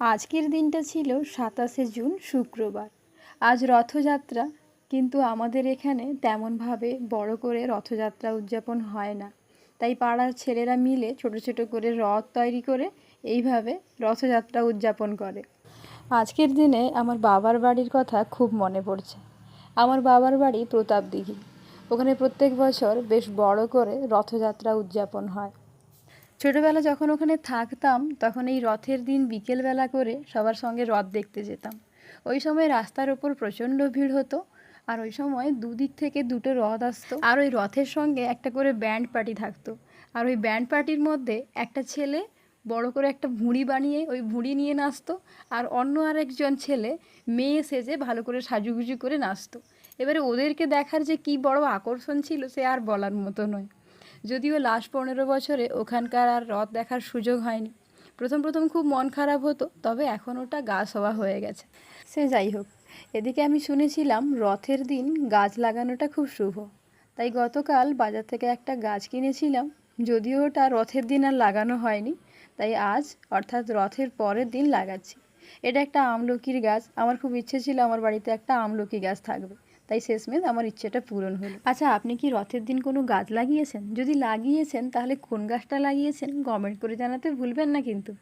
আজকের দিনটা ছিল 27শে জুন শুক্রবার। আজ রথযাত্রা, কিন্তু আমাদের এখানে তেমনভাবে বড় করে রথযাত্রা উদযাপন হয় না। তাই পাড়ার ছেলেরা মিলে ছোট ছোট করে রথ তৈরি করে এইভাবে রথযাত্রা উদযাপন করে। আজকের দিনে আমার বাবার বাড়ির কথা খুব মনে পড়ছে। আমার বাবার বাড়ি প্রতাপদিঘি। ওখানে প্রত্যেক বছর বেশ বড় করে রথযাত্রা উদযাপন হয়। ছোটোবেলা যখন ওখানে থাকতাম তখন এই রথের দিন বিকেলবেলা করে সবার সঙ্গে রথ দেখতে যেতাম। ওই সময় রাস্তার ওপর প্রচণ্ড ভিড় হতো, আর ওই সময় দুদিক থেকে দুটো রথ আসতো, আর ওই রথের সঙ্গে একটা করে ব্যান্ড পার্টি থাকতো। আর ওই ব্যান্ড পার্টির মধ্যে একটা ছেলে বড় করে একটা ভুঁড়ি বানিয়ে ওই ভুঁড়ি নিয়ে নাচতো, আর অন্য আরেকজন ছেলে মেয়ে সেজে ভালো করে সাজুগুজু করে নাচতো। এবারে ওদেরকে দেখার যে কী বড় আকর্ষণ ছিল সে আর বলার মতো নয়। যদিও লাস্ট 15 বছরে ওখানকার আর রথ দেখার সুযোগ হয়নি। প্রথম প্রথম খুব মন খারাপ হতো, তবে এখন ওটা গা সওয়া হয়ে গেছে। সে যাই হোক, এদিকে আমি শুনেছিলাম রথের দিন গাছ লাগানোটা খুব শুভ। তাই গতকাল বাজার থেকে একটা গাছ কিনেছিলাম, যদিও ওটা রথের দিন আর লাগানো হয়নি। তাই আজ অর্থাৎ রথের পরের দিন লাগাচ্ছি। এটা একটা আমলকির গাছ। আমার খুব ইচ্ছে ছিল আমার বাড়িতে একটা আমলকি গাছ থাকবে, তাই শেষমেশ আমার ইচ্ছেটা পূরণ হলো। আচ্ছা, আপনি কি রথের দিন কোনো গাছ লাগিয়েছেন? যদি লাগিয়েছেন তাহলে কোন গাছটা লাগিয়েছেন কমেন্ট করে জানাতে ভুলবেন না কিন্তু।